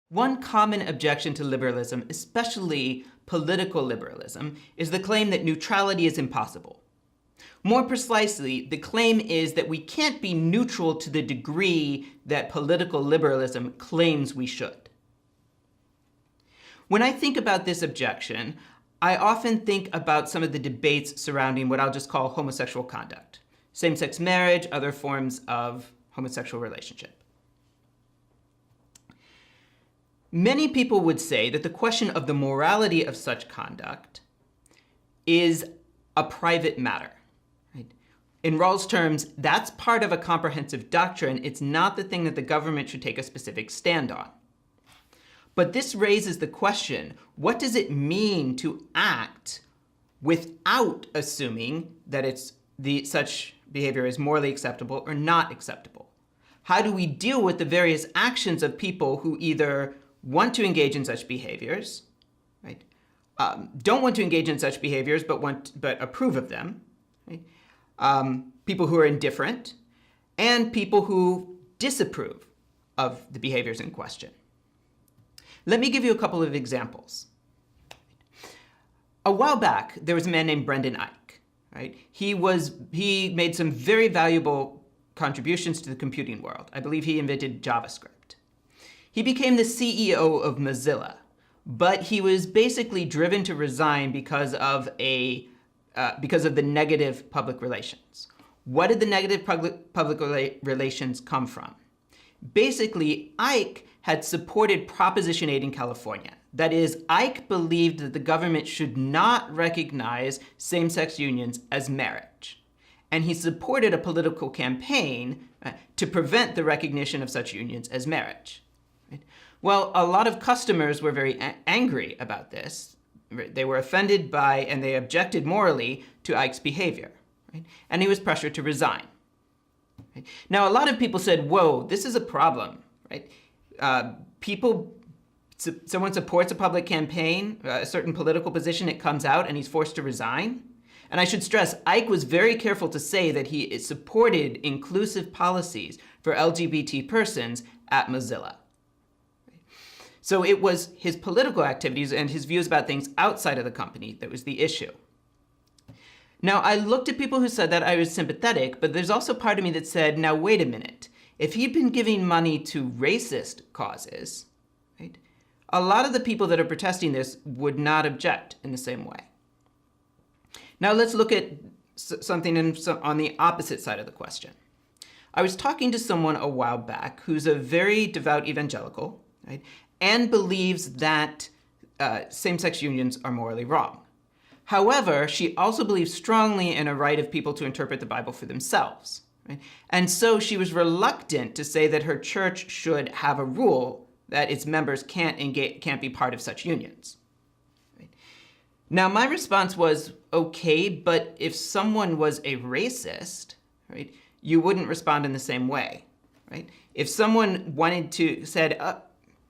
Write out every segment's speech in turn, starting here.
One common objection to liberalism, especially political liberalism, is the claim that neutrality is impossible. More precisely, the claim is that we can't be neutral to the degree that political liberalism claims we should. When I think about this objection, I often think about some of the debates surrounding what I'll just call homosexual conduct, same-sex marriage, other forms of homosexual relationship. Many people would say that the question of the morality of such conduct is a private matter. Right? In Rawls' terms, that's part of a comprehensive doctrine. It's not the thing that the government should take a specific stand on. But this raises the question, what does it mean to act without assuming that such behavior is morally acceptable or not acceptable? How do we deal with the various actions of people who either want to engage in such behaviors, right? Don't want to engage in such behaviors, but approve of them, right? People who are indifferent, and people who disapprove of the behaviors in question. Let me give you a couple of examples. A while back, there was a man named Brendan Eich, right? He made some very valuable contributions to the computing world. I believe he invented JavaScript. He became the CEO of Mozilla, but he was basically driven to resign because of the negative public relations. What did the negative public relations come from? Basically, Ike had supported Proposition 8 in California. That is, Ike believed that the government should not recognize same-sex unions as marriage. And he supported a political campaign to prevent the recognition of such unions as marriage. Right? Well, a lot of customers were very angry about this. They were offended by, and they objected morally to Ike's behavior. Right? And he was pressured to resign. Right? Now, a lot of people said, whoa, this is a problem. Right? Someone supports a public campaign, a certain political position, it comes out, and he's forced to resign. And I should stress, Ike was very careful to say that he supported inclusive policies for LGBT persons at Mozilla. So it was his political activities and his views about things outside of the company that was the issue. Now, I looked at people who said that I was sympathetic, but there's also part of me that said, now wait a minute. If he'd been giving money to racist causes, right, a lot of the people that are protesting this would not object in the same way. Now let's look at something on the opposite side of the question. I was talking to someone a while back who's a very devout evangelical, right, and believes that same-sex unions are morally wrong. However, she also believes strongly in a right of people to interpret the Bible for themselves. Right? And so she was reluctant to say that her church should have a rule that its members can't be part of such unions. Right? Now, my response was, okay, but if someone was a racist, right, you wouldn't respond in the same way. Right? If someone said,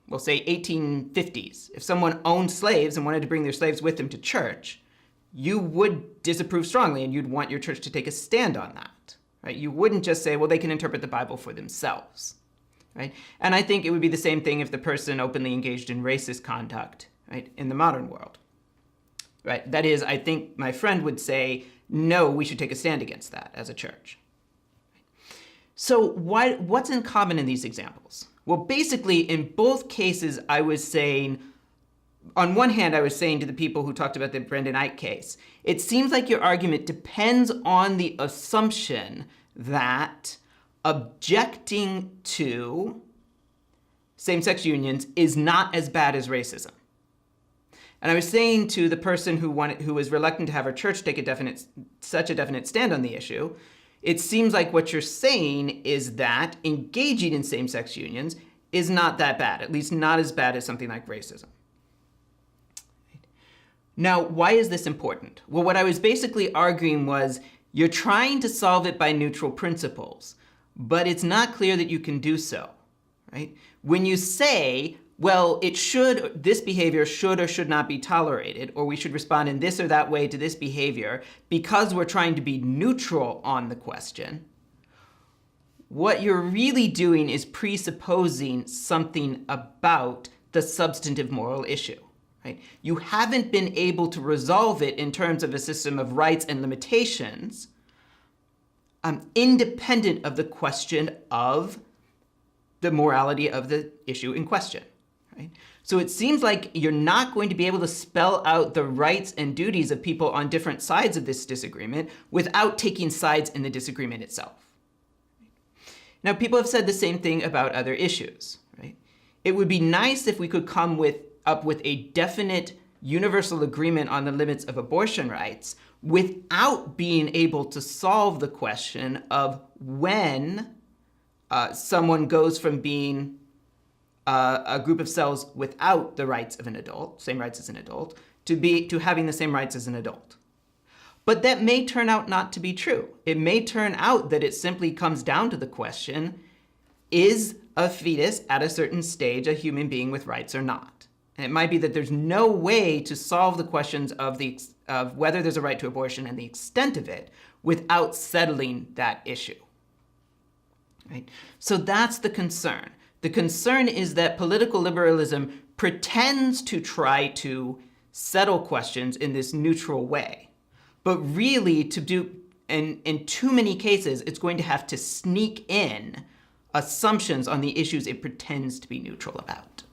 we'll say 1850s, if someone owned slaves and wanted to bring their slaves with them to church, you would disapprove strongly and you'd want your church to take a stand on that. Right? You wouldn't just say, well, they can interpret the Bible for themselves. Right? And I think it would be the same thing if the person openly engaged in racist conduct, right, in the modern world. Right? That is, I think my friend would say, no, we should take a stand against that as a church. So what's in common in these examples? Well, basically, in both cases, I was saying, on one hand, I was saying to the people who talked about the Brendan Eich case, it seems like your argument depends on the assumption that objecting to same-sex unions is not as bad as racism. And I was saying to the person who was reluctant to have her church take such a definite stand on the issue, it seems like what you're saying is that engaging in same-sex unions is not that bad, at least not as bad as something like racism. Now, why is this important? Well, what I was basically arguing was you're trying to solve it by neutral principles, but it's not clear that you can do so. Right? When you say, well, this behavior should or should not be tolerated, or we should respond in this or that way to this behavior because we're trying to be neutral on the question, what you're really doing is presupposing something about the substantive moral issue. Right? You haven't been able to resolve it in terms of a system of rights and limitations independent of the question of the morality of the issue in question. Right? So it seems like you're not going to be able to spell out the rights and duties of people on different sides of this disagreement without taking sides in the disagreement itself. Now, people have said the same thing about other issues. Right? It would be nice if we could come up with a definite universal agreement on the limits of abortion rights without being able to solve the question of when someone goes from being a group of cells without the rights of an adult, same rights as an adult, to having the same rights as an adult. But that may turn out not to be true. It may turn out that it simply comes down to the question, is a fetus at a certain stage a human being with rights or not? And it might be that there's no way to solve the questions of whether there's a right to abortion and the extent of it without settling that issue. Right? So that's the concern. The concern is that political liberalism pretends to try to settle questions in this neutral way. But really, in too many cases, it's going to have to sneak in assumptions on the issues it pretends to be neutral about.